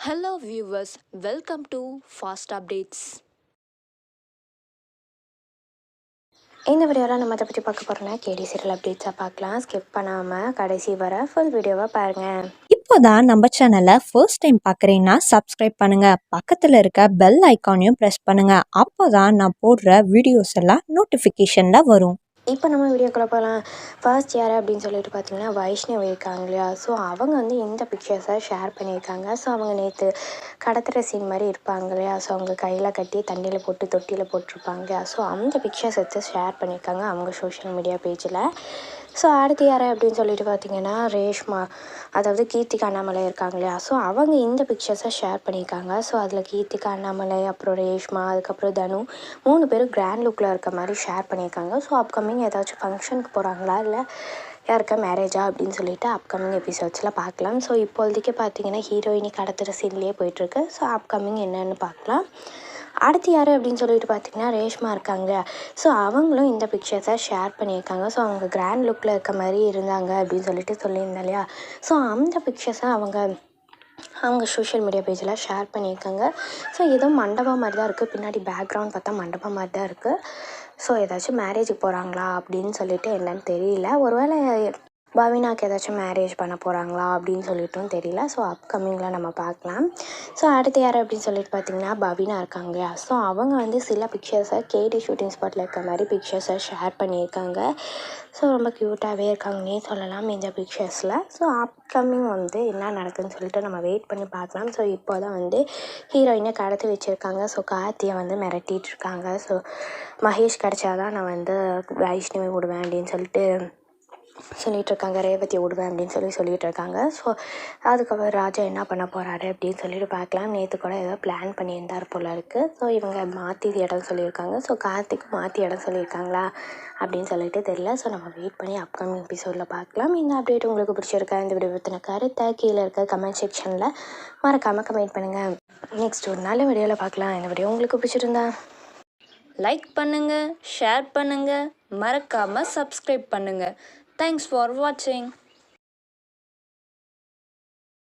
Hello viewers, welcome to Fast Updates. இந்த வீடியோவில் நம்ம அதை பற்றி பார்க்க போகிறோம்னா கேடி சீரியல் அப்டேட்ஸாக பார்க்கலாம். ஸ்கிப் பண்ணாமல் கடைசி வர ஃபுல் வீடியோவை பாருங்கள். இப்போதான் நம்ம சேனலை ஃபர்ஸ்ட் டைம் பார்க்குறீங்கன்னா சப்ஸ்கிரைப் பண்ணுங்கள், பக்கத்தில் இருக்க பெல் ஐக்கானையும் ப்ரெஸ் பண்ணுங்கள். அப்போ தான் நான் போடுற வீடியோஸ் எல்லாம் நோட்டிஃபிகேஷனில் வரும். இப்போ நம்ம வீடியோக்குள்ளே போகலாம். ஃபர்ஸ்ட் யார் அப்படின்னு சொல்லிட்டு பார்த்தீங்கன்னா வைஷ்ணவி இருக்காங்க இல்லையா. ஸோ அவங்க வந்து இந்த பிக்சர்ஸை ஷேர் பண்ணியிருக்காங்க. ஸோ அவங்க நேற்று கடத்துகிற சீன் மாதிரி இருப்பாங்க இல்லையா. ஸோ அவங்க கையில் கட்டி தண்ணியில் போட்டு தொட்டியில் போட்டிருப்பாங்க இல்லையா. ஸோ அந்த பிக்சர்ஸ் எடுத்து ஷேர் பண்ணியிருக்காங்க அவங்க சோஷியல் மீடியா பேஜில். ஸோ அடுத்து யார் அப்படின்னு சொல்லிட்டு பார்த்தீங்கன்னா ரேஷ்மா, அதாவது கீர்த்திகா அண்ணாமலை இருக்காங்க இல்லையா. ஸோ அவங்க இந்த பிக்சர்ஸை ஷேர் பண்ணியிருக்காங்க. ஸோ அதில் கீர்த்திகா அண்ணாமலை, அப்புறம் ரேஷ்மா, அதுக்கப்புறம் தனு 3 பேரும் கிராண்ட் லுக்கில் இருக்க மாதிரி ஷேர் பண்ணியிருக்காங்க. ஸோ அப்கமிங் ஏதாச்சும் ஃபங்க்ஷனுக்கு போகிறாங்களா இல்லை யாருக்கா மேரேஜா அப்படின்னு சொல்லிட்டு அப்கமிங் எபிசோட்ஸில் பார்க்கலாம். ஸோ இப்போதைக்கு பார்த்தீங்கன்னா ஹீரோயினி கடத்துகிற சீன்லேயே போயிட்டுருக்கு. ஸோ அப்கமிங் என்னென்னு பார்க்கலாம். அடுத்து யார் அப்படின்னு சொல்லிட்டு பார்த்தீங்கன்னா ரேஷ்மா இருக்காங்க. ஸோ அவங்களும் இந்த பிக்சர்ஸை ஷேர் பண்ணியிருக்காங்க. ஸோ அவங்க கிராண்ட் லுக்கில் இருக்க மாதிரி இருந்தாங்க அப்படின்னு சொல்லிட்டு சொல்லியிருந்தேன் இல்லையா. ஸோ அந்த பிக்சர்ஸை அவங்க சோஷியல் மீடியா பேஜில் ஷேர் பண்ணியிருக்காங்க. ஸோ ஏதோ மண்டபம் மாதிரி தான் இருக்குது, பின்னாடி பேக்ரவுண்ட் பார்த்தா மண்டபம் மாதிரி தான் இருக்குது. ஸோ ஏதாச்சும் மேரேஜுக்கு போகிறாங்களா அப்படின்னு சொல்லிட்டு என்னன்னு தெரியல. ஒருவேளை பவினாக்கு ஏதாச்சும் மேரேஜ் பண்ண போகிறாங்களா அப்படின்னு சொல்லிட்டும் தெரியல. ஸோ அப்கமிங்கில் நம்ம பார்க்கலாம். ஸோ அடுத்து யார் அப்படின்னு சொல்லிட்டு பார்த்திங்கன்னா பவினா இருக்காங்க. ஸோ அவங்க வந்து சில பிக்சர்ஸை கேடி ஷூட்டிங் ஸ்பாட்டில் இருக்க மாதிரி பிக்சர்ஸை ஷேர் பண்ணியிருக்காங்க. ஸோ ரொம்ப க்யூட்டாகவே இருக்காங்கன்னே சொல்லலாம் இந்த பிக்சர்ஸில். ஸோ அப்கமிங் வந்து என்ன நடக்குதுன்னு சொல்லிட்டு நம்ம வெயிட் பண்ணி பார்க்கலாம். ஸோ இப்போ தான் வந்து ஹீரோயினை கடத்தி வச்சுருக்காங்க. ஸோ கார்த்தியை வந்து மிரட்டிகிட்டு இருக்காங்க. ஸோ மகேஷ் கிடச்சாதான் நான் வந்து வைஷ்ணவி விடுவேன் அப்படின்னு சொல்லிட்டு சொல்லிகிட்ருக்காங்க. ரேவதியை விடுவேன் அப்படின்னு சொல்லிகிட்டு இருக்காங்க. ஸோ அதுக்கப்புறம் ராஜா என்ன பண்ண போகிறாரு அப்படின்னு சொல்லிட்டு பார்க்கலாம். நேற்று கூட ஏதோ பிளான் பண்ணியிருந்தார் போல் இருக்குது. ஸோ இவங்க மாற்றி இடம் சொல்லியிருக்காங்க. ஸோ கார்த்திக்கு மாற்றி இடம் சொல்லியிருக்காங்களா அப்படின்னு சொல்லிட்டு தெரியல. ஸோ நம்ம வெயிட் பண்ணி அப்கமிங் எபிசோடில் பார்க்கலாம். இந்த அப்டேட் உங்களுக்கு பிடிச்சிருக்கா? இந்த வீடியோ பற்றின கருத்தை கீழே இருக்க கமெண்ட் செக்ஷனில் மறக்காமல் கமெண்ட் பண்ணுங்கள். நெக்ஸ்ட் ஒரு நல்ல வீடியோவில் பார்க்கலாம். இந்த வீடியோ உங்களுக்கு பிடிச்சிருந்தா லைக் பண்ணுங்கள், ஷேர் பண்ணுங்கள், மறக்காமல் சப்ஸ்கிரைப் பண்ணுங்கள். Thanks for watching.